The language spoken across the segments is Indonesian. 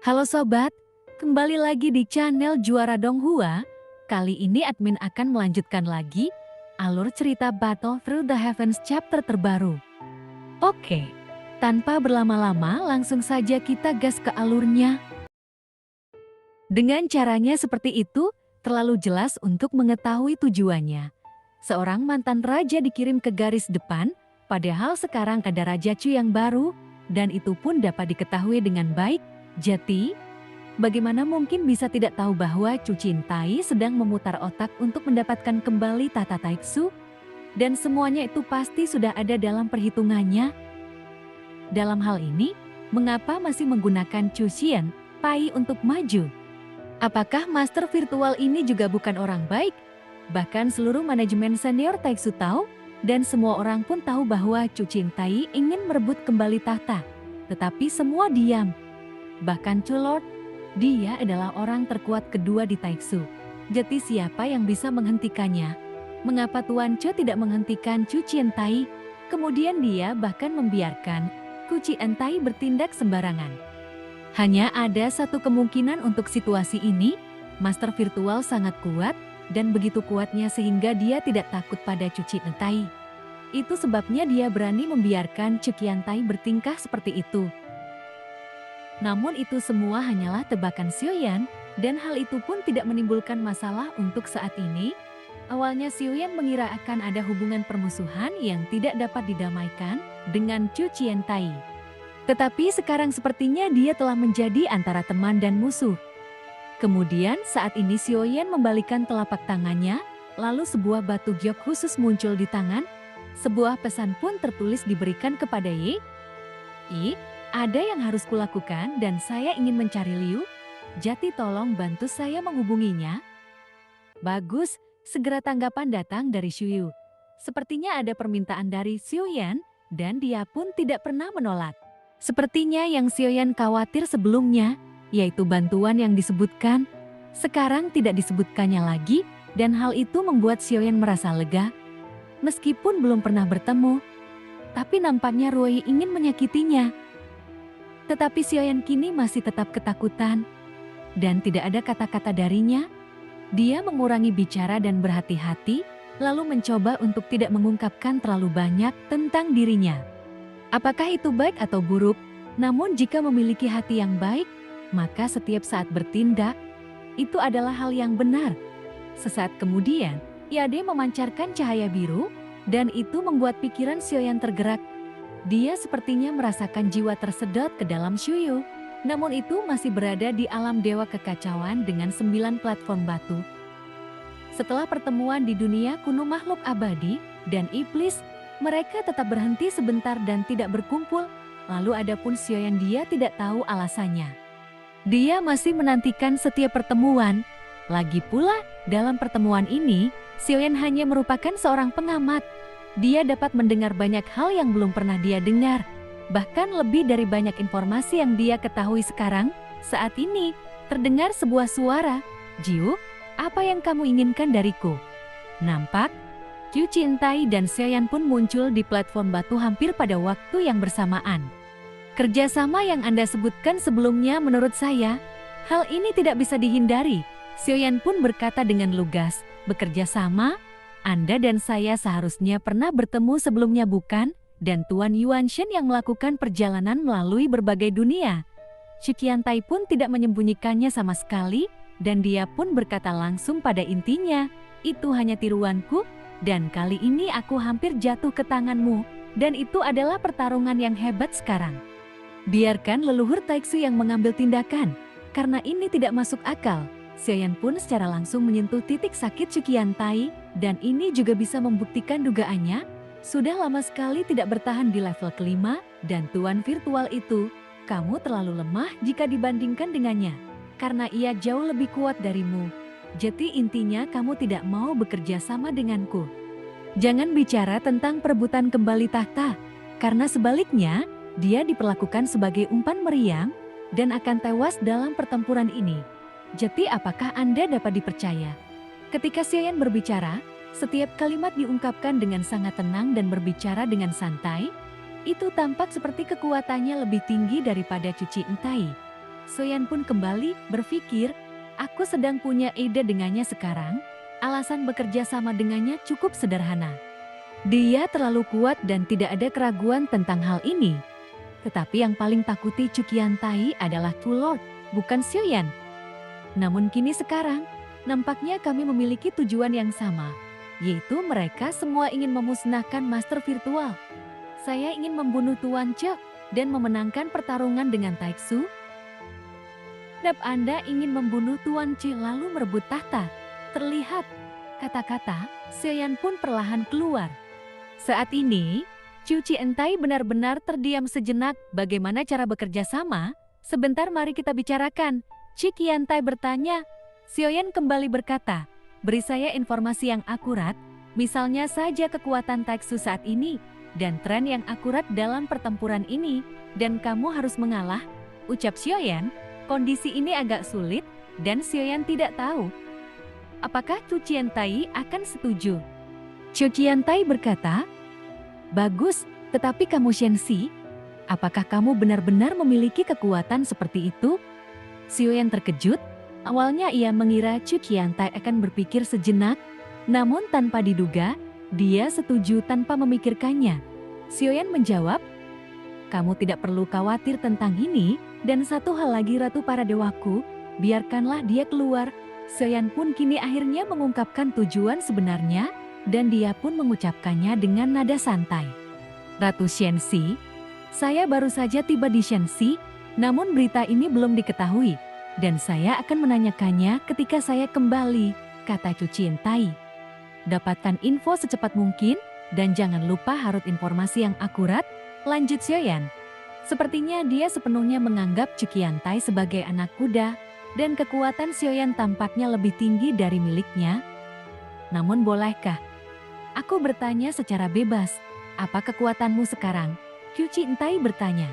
Halo sobat, kembali lagi di channel Juara Donghua. Kali ini admin akan melanjutkan lagi alur cerita Battle Through the Heavens chapter terbaru. Oke, tanpa berlama-lama langsung saja kita gas ke alurnya. Dengan caranya seperti itu, terlalu jelas untuk mengetahui tujuannya. Seorang mantan raja dikirim ke garis depan, padahal sekarang ada Raja Chu yang baru, dan itu pun dapat diketahui dengan baik. Jadi, bagaimana mungkin bisa tidak tahu bahwa Chu Cintai sedang memutar otak untuk mendapatkan kembali tahta Taixu? Dan semuanya itu pasti sudah ada dalam perhitungannya. Dalam hal ini, mengapa masih menggunakan Chu Xian Pai untuk maju? Apakah master virtual ini juga bukan orang baik? Bahkan seluruh manajemen senior Taixu tahu, dan semua orang pun tahu bahwa Chu Cintai ingin merebut kembali tahta. Tetapi semua diam. Bahkan Chu Lord, dia adalah orang terkuat kedua di Taixu. Jadi siapa yang bisa menghentikannya? Mengapa Tuan Chu tidak menghentikan Chu Cintai? Kemudian dia bahkan membiarkan Chu Cintai bertindak sembarangan. Hanya ada satu kemungkinan untuk situasi ini, master virtual sangat kuat, dan begitu kuatnya sehingga dia tidak takut pada Chu Cintai. Itu sebabnya dia berani membiarkan Chu Cintai bertingkah seperti itu. Namun itu semua hanyalah tebakan Xiuyan, dan hal itu pun tidak menimbulkan masalah untuk saat ini. Awalnya Xiuyan mengira akan ada hubungan permusuhan yang tidak dapat didamaikan dengan Chu Cintai. Tetapi sekarang sepertinya dia telah menjadi antara teman dan musuh. Kemudian saat ini Xiuyan membalikkan telapak tangannya, lalu sebuah batu giok khusus muncul di tangan. Sebuah pesan pun tertulis diberikan kepada Yi. Ada yang harus kulakukan dan saya ingin mencari Liu. Jadi tolong bantu saya menghubunginya. Bagus, segera tanggapan datang dari Xiuyu. Sepertinya ada permintaan dari Xiuyan dan dia pun tidak pernah menolak. Sepertinya yang Xiuyan khawatir sebelumnya, yaitu bantuan yang disebutkan, sekarang tidak disebutkannya lagi, dan hal itu membuat Xiuyan merasa lega. Meskipun belum pernah bertemu, tapi nampaknya Ruoyi ingin menyakitinya. Tetapi Xiuyan kini masih tetap ketakutan, dan tidak ada kata-kata darinya. Dia mengurangi bicara dan berhati-hati, lalu mencoba untuk tidak mengungkapkan terlalu banyak tentang dirinya. Apakah itu baik atau buruk? Namun jika memiliki hati yang baik, maka setiap saat bertindak, itu adalah hal yang benar. Sesaat kemudian, Yade memancarkan cahaya biru, dan itu membuat pikiran Xiuyan tergerak. Dia sepertinya merasakan jiwa tersedot ke dalam Xiuyu, namun itu masih berada di alam dewa kekacauan dengan 9 platform batu. Setelah pertemuan di dunia kuno makhluk abadi dan iblis, mereka tetap berhenti sebentar dan tidak berkumpul, lalu adapun Xiuyan dia tidak tahu alasannya. Dia masih menantikan setiap pertemuan. Lagi pula, dalam pertemuan ini, Xiuyan hanya merupakan seorang pengamat. Dia dapat mendengar banyak hal yang belum pernah dia dengar. Bahkan lebih dari banyak informasi yang dia ketahui sekarang, saat ini, terdengar sebuah suara. Jiu, apa yang kamu inginkan dariku? Nampak? Chu Cintai dan Xiuyan pun muncul di platform batu hampir pada waktu yang bersamaan. Kerjasama yang Anda sebutkan sebelumnya menurut saya, hal ini tidak bisa dihindari. Xiuyan pun berkata dengan lugas, bekerja sama, Anda dan saya seharusnya pernah bertemu sebelumnya bukan? Dan Tuan Yuanshen yang melakukan perjalanan melalui berbagai dunia. Chu Cintai pun tidak menyembunyikannya sama sekali, dan dia pun berkata langsung pada intinya, itu hanya tiruanku, dan kali ini aku hampir jatuh ke tanganmu, dan itu adalah pertarungan yang hebat sekarang. Biarkan leluhur Taixu yang mengambil tindakan, karena ini tidak masuk akal. Xiuyan pun secara langsung menyentuh titik sakit Chu Cintai, dan ini juga bisa membuktikan dugaannya, sudah lama sekali tidak bertahan di level kelima, dan tuan virtual itu, kamu terlalu lemah jika dibandingkan dengannya, karena ia jauh lebih kuat darimu. Jadi intinya kamu tidak mau bekerja sama denganku. Jangan bicara tentang perebutan kembali tahta, karena sebaliknya, dia diperlakukan sebagai umpan meriam, dan akan tewas dalam pertempuran ini. Jadi apakah Anda dapat dipercaya? Ketika Xiuyan berbicara, setiap kalimat diungkapkan dengan sangat tenang dan berbicara dengan santai. Itu tampak seperti kekuatannya lebih tinggi daripada Chu Cintai. Soyan pun kembali berpikir, aku sedang punya ide dengannya sekarang. Alasan bekerja sama dengannya cukup sederhana. Dia terlalu kuat dan tidak ada keraguan tentang hal ini. Tetapi yang paling takuti Cukiantai adalah Tulot, bukan Sioyan. Namun kini sekarang, nampaknya kami memiliki tujuan yang sama, yaitu mereka semua ingin memusnahkan master virtual. Saya ingin membunuh Tuan Ce dan memenangkan pertarungan dengan Taiksu. Dan Anda ingin membunuh Tuan Ce lalu merebut tahta. Terlihat, kata-kata Sioyan pun perlahan keluar. Saat ini, Cuciantai benar-benar terdiam sejenak. Bagaimana cara bekerja sama? Sebentar mari kita bicarakan. Cuciantai bertanya. Sioyan kembali berkata, beri saya informasi yang akurat, misalnya saja kekuatan Taiksu saat ini, dan tren yang akurat dalam pertempuran ini, dan kamu harus mengalah, ucap Sioyan. Kondisi ini agak sulit, dan Sioyan tidak tahu apakah Cuciantai akan setuju. Cuciantai berkata, bagus, tetapi kamu Shenxi, apakah kamu benar-benar memiliki kekuatan seperti itu? Sioyan terkejut. Awalnya ia mengira Cuciantai akan berpikir sejenak, namun tanpa diduga, dia setuju tanpa memikirkannya. Sioyan menjawab, kamu tidak perlu khawatir tentang ini, dan satu hal lagi Ratu para Dewaku, biarkanlah dia keluar. Sioyan pun kini akhirnya mengungkapkan tujuan sebenarnya, dan dia pun mengucapkannya dengan nada santai. Ratu Shenxi, saya baru saja tiba di Shenxi, namun berita ini belum diketahui, dan saya akan menanyakannya ketika saya kembali, kata Cuciantai. Dapatkan info secepat mungkin, dan jangan lupa harut informasi yang akurat, lanjut Sioyan. Sepertinya dia sepenuhnya menganggap Cuciantai sebagai anak kuda, dan kekuatan Sioyan tampaknya lebih tinggi dari miliknya. Namun bolehkah aku bertanya secara bebas, apa kekuatanmu sekarang? Cuciantai bertanya.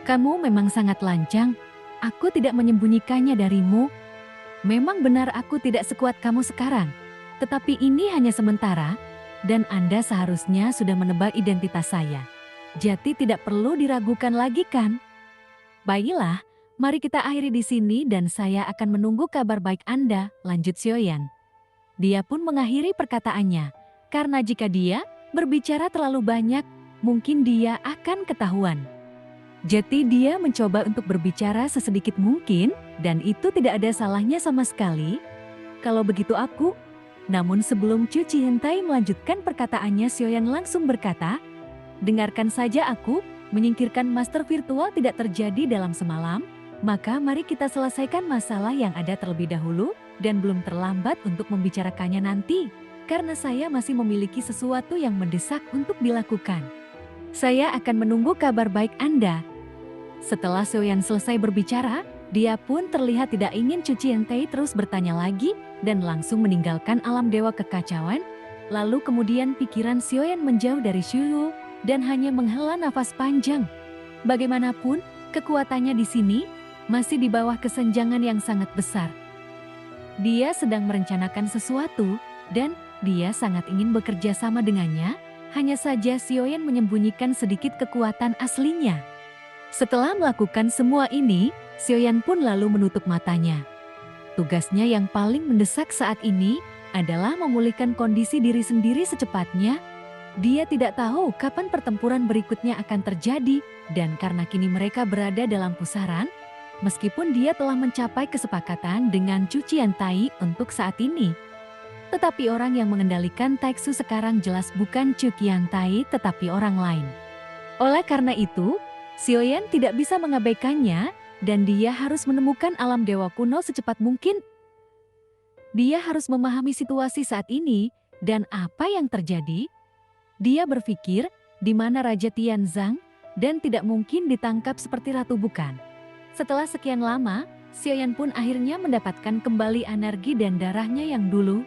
Kamu memang sangat lancang, aku tidak menyembunyikannya darimu. Memang benar aku tidak sekuat kamu sekarang, tetapi ini hanya sementara, dan Anda seharusnya sudah menebak identitas saya. Jadi tidak perlu diragukan lagi kan? Baiklah, mari kita akhiri di sini dan saya akan menunggu kabar baik Anda, lanjut Sioyan. Dia pun mengakhiri perkataannya, karena jika dia berbicara terlalu banyak, mungkin dia akan ketahuan. Jadi dia mencoba untuk berbicara sesedikit mungkin, dan itu tidak ada salahnya sama sekali. Kalau begitu aku, namun sebelum Cuciantai melanjutkan perkataannya, Sioyan langsung berkata, dengarkan saja aku, menyingkirkan master virtual tidak terjadi dalam semalam, maka mari kita selesaikan masalah yang ada terlebih dahulu, dan belum terlambat untuk membicarakannya nanti, karena saya masih memiliki sesuatu yang mendesak untuk dilakukan. Saya akan menunggu kabar baik Anda. Setelah Sioyan selesai berbicara, dia pun terlihat tidak ingin Cuciantai terus bertanya lagi, dan langsung meninggalkan alam dewa kekacauan. Lalu kemudian pikiran Sioyan menjauh dari Shuyu, dan hanya menghela nafas panjang. Bagaimanapun, kekuatannya di sini masih di bawah kesenjangan yang sangat besar. Dia sedang merencanakan sesuatu, dan dia sangat ingin bekerja sama dengannya, hanya saja Sioyan menyembunyikan sedikit kekuatan aslinya. Setelah melakukan semua ini, Sioyan pun lalu menutup matanya. Tugasnya yang paling mendesak saat ini adalah memulihkan kondisi diri sendiri secepatnya. Dia tidak tahu kapan pertempuran berikutnya akan terjadi, dan karena kini mereka berada dalam pusaran, meskipun dia telah mencapai kesepakatan dengan Cuciantai untuk saat ini. Tetapi orang yang mengendalikan Taiksu sekarang jelas bukan Cuciantai tetapi orang lain. Oleh karena itu, Sioyan tidak bisa mengabaikannya, dan dia harus menemukan alam dewa kuno secepat mungkin. Dia harus memahami situasi saat ini, dan apa yang terjadi. Dia berpikir, di mana Raja Tianzang, dan tidak mungkin ditangkap seperti ratu bukan. Setelah sekian lama, Sioyan pun akhirnya mendapatkan kembali energi dan darahnya yang dulu.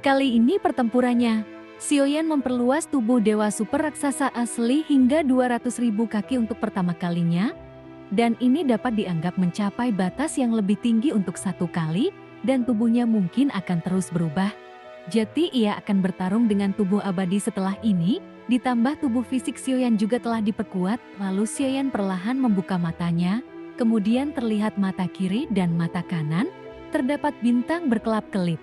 Kali ini pertempurannya, Sioyan memperluas tubuh dewa super raksasa asli hingga 200.000 kaki untuk pertama kalinya, dan ini dapat dianggap mencapai batas yang lebih tinggi untuk satu kali, dan tubuhnya mungkin akan terus berubah. Jadi ia akan bertarung dengan tubuh abadi setelah ini, ditambah tubuh fisik Sioyan juga telah diperkuat, lalu Sioyan perlahan membuka matanya. Kemudian terlihat mata kiri dan mata kanan, terdapat bintang berkelap-kelip.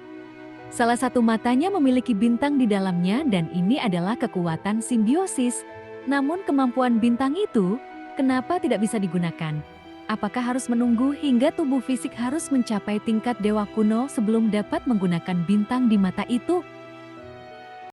Salah satu matanya memiliki bintang di dalamnya dan ini adalah kekuatan simbiosis. Namun kemampuan bintang itu, kenapa tidak bisa digunakan? Apakah harus menunggu hingga tubuh fisik harus mencapai tingkat dewa kuno sebelum dapat menggunakan bintang di mata itu?